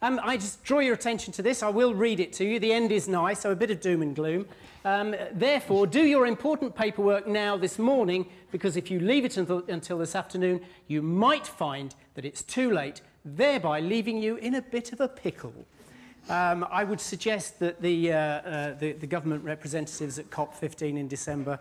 I just draw your attention to this. I will read it to you. The end is nigh, so a bit of doom and gloom. Therefore, do your important paperwork now this morning, because if you leave it until this afternoon, you might find that it's too late, thereby leaving you in a bit of a pickle. I would suggest that the government representatives at COP15 in December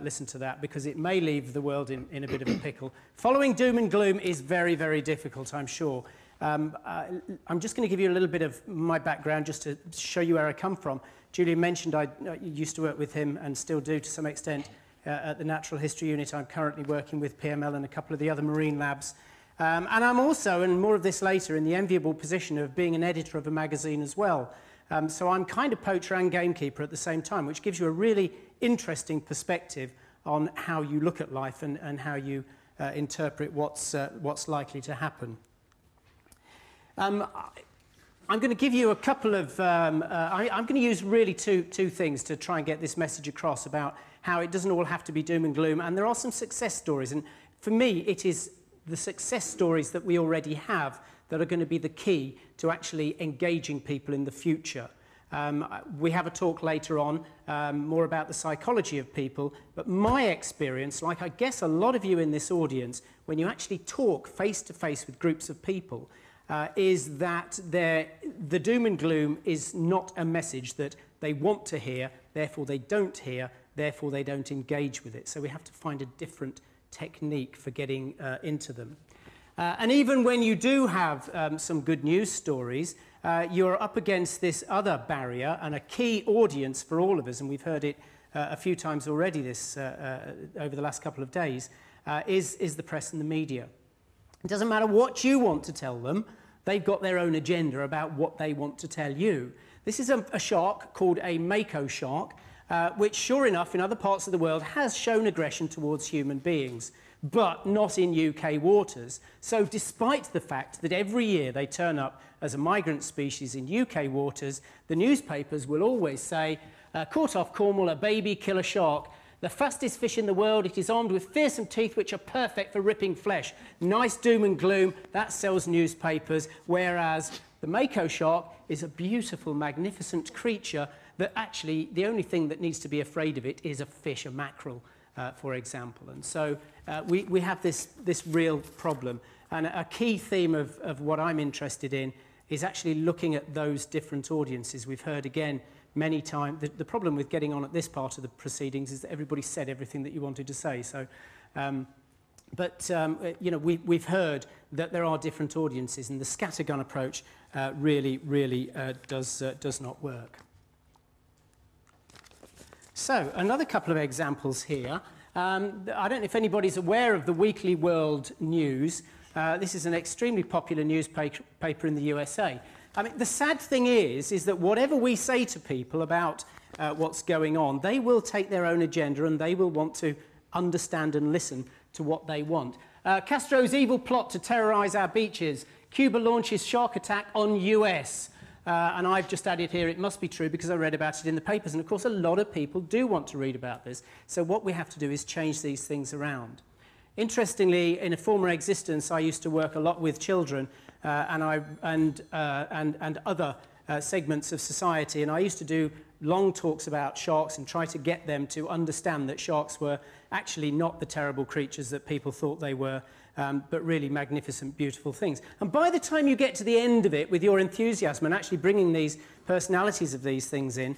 listen to that, because it may leave the world in a bit of a pickle. Following doom and gloom is very, very difficult, I'm sure. I'm just going to give you a little bit of my background just to show you where I come from. Julian mentioned I used to work with him and still do to some extent at the Natural History Unit. I'm currently working with PML and a couple of the other marine labs. And I'm also, and more of this later, in the enviable position of being an editor of a magazine as well. So I'm kind of poacher and gamekeeper at the same time, which gives you a really interesting perspective on how you look at life and how you interpret what's likely to happen. I'm going to give you a couple of... I'm going to use really two things to try and get this message across about how it doesn't all have to be doom and gloom. And there are some success stories. And for me, it is the success stories that we already have that are going to be the key to actually engaging people in the future. We have a talk later on more about the psychology of people, but my experience, like I guess a lot of you in this audience, when you actually talk face-to-face with groups of people, is that the doom and gloom is not a message that they want to hear, therefore they don't hear, therefore they don't engage with it. So we have to find a different technique for getting into them. And even when you do have some good news stories, you're up against this other barrier, and a key audience for all of us, and we've heard it a few times already over the last couple of days, is the press and the media. It doesn't matter what you want to tell them, they've got their own agenda about what they want to tell you. This is a shark called a mako shark, which, sure enough, in other parts of the world has shown aggression towards human beings, but not in UK waters. So despite the fact that every year they turn up as a migrant species in UK waters, the newspapers will always say, caught off Cornwall, a baby killer shark. The fastest fish in the world, it is armed with fearsome teeth which are perfect for ripping flesh. Nice doom and gloom, that sells newspapers, whereas the mako shark is a beautiful, magnificent creature that actually the only thing that needs to be afraid of it is a fish, a mackerel, for example. And so we have this real problem. And a key theme of what I'm interested in is actually looking at those different audiences. We've heard again many times, the problem with getting on at this part of the proceedings is that everybody said everything that you wanted to say. So, you know, we've heard that there are different audiences, and the scattergun approach really does not work. So, another couple of examples here. I don't know if anybody's aware of the Weekly World News. This is an extremely popular newspaper in the USA. I mean, the sad thing is that whatever we say to people about what's going on, they will take their own agenda and they will want to understand and listen to what they want. Castro's evil plot to terrorize our beaches. Cuba launches shark attack on US. And I've just added here, it must be true because I read about it in the papers. And of course, a lot of people do want to read about this. So what we have to do is change these things around. Interestingly, in a former existence, I used to work a lot with children and other segments of society, and I used to do long talks about sharks and try to get them to understand that sharks were actually not the terrible creatures that people thought they were, but really magnificent, beautiful things. And by the time you get to the end of it with your enthusiasm and actually bringing these personalities of these things in,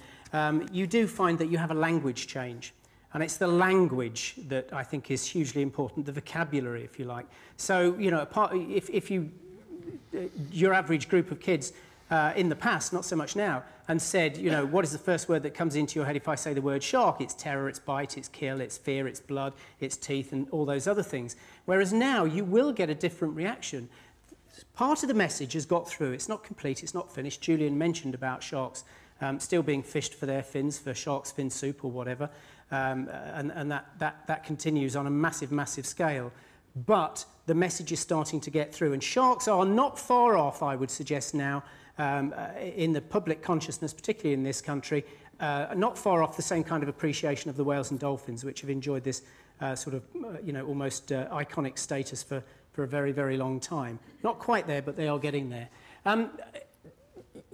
you do find that you have a language change. And it's the language that I think is hugely important, the vocabulary, if you like. So, you know, if your average group of kids in the past, not so much now, and said, you know, what is the first word that comes into your head if I say the word shark? It's terror, it's bite, it's kill, it's fear, it's blood, it's teeth, and all those other things. Whereas now you will get a different reaction. Part of the message has got through. It's not complete, it's not finished. Julian mentioned about sharks still being fished for their fins, for shark's fin soup or whatever. And that continues on a massive scale. But the message is starting to get through. And sharks are not far off, I would suggest now, in the public consciousness, particularly in this country, not far off the same kind of appreciation of the whales and dolphins, which have enjoyed this sort of, you know, almost iconic status for a very long time. Not quite there, but they are getting there.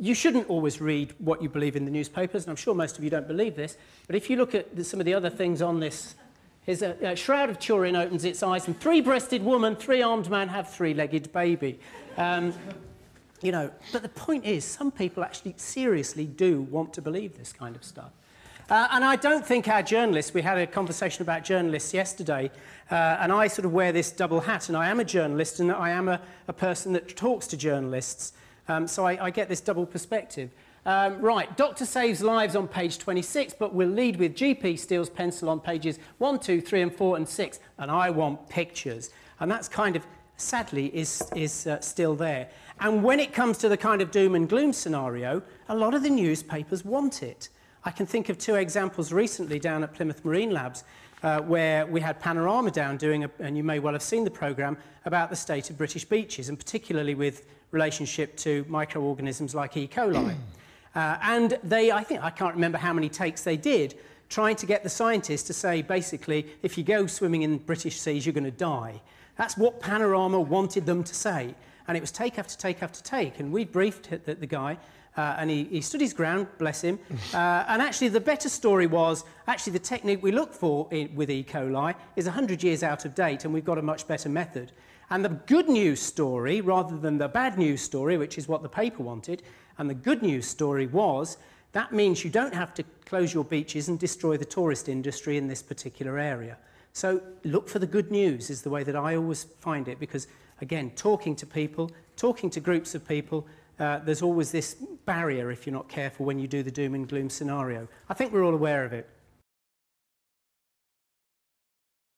you shouldn't always read what you believe in the newspapers, and I'm sure most of you don't believe this, but if you look at some of the other things on this, here's a shroud of Turin opens its eyes, and three-breasted woman, three-armed man have three-legged baby. You know, but the point is, some people actually seriously do want to believe this kind of stuff. And I don't think our journalists, we had a conversation about journalists yesterday, and I sort of wear this double hat, and I am a journalist, and I am a person that talks to journalists, so I get this double perspective. Right, doctor saves lives on page 26, but we'll lead with GP steals pencil on pages 1, 2, 3 and 4 and 6, and I want pictures. And that's kind of, sadly, is still there. And when it comes to the kind of doom and gloom scenario, a lot of the newspapers want it. I can think of 2 examples recently down at Plymouth Marine Labs where we had Panorama down doing, and you may well have seen the programme, about the state of British beaches, and particularly with relationship to microorganisms like E. coli. And they, I can't remember how many takes they did, trying to get the scientists to say, basically, if you go swimming in British seas, you're going to die. That's what Panorama wanted them to say. And it was take after take after take. And we briefed the guy, and he stood his ground, bless him. And actually, the better story was, actually, the technique we look for with E. coli is 100 years out of date, and we've got a much better method. And the good news story, rather than the bad news story, which is what the paper wanted, and the good news story was, that means you don't have to close your beaches and destroy the tourist industry in this particular area. So look for the good news is the way that I always find it, because, again, talking to people, talking to groups of people, there's always this barrier if you're not careful when you do the doom and gloom scenario. I think we're all aware of it.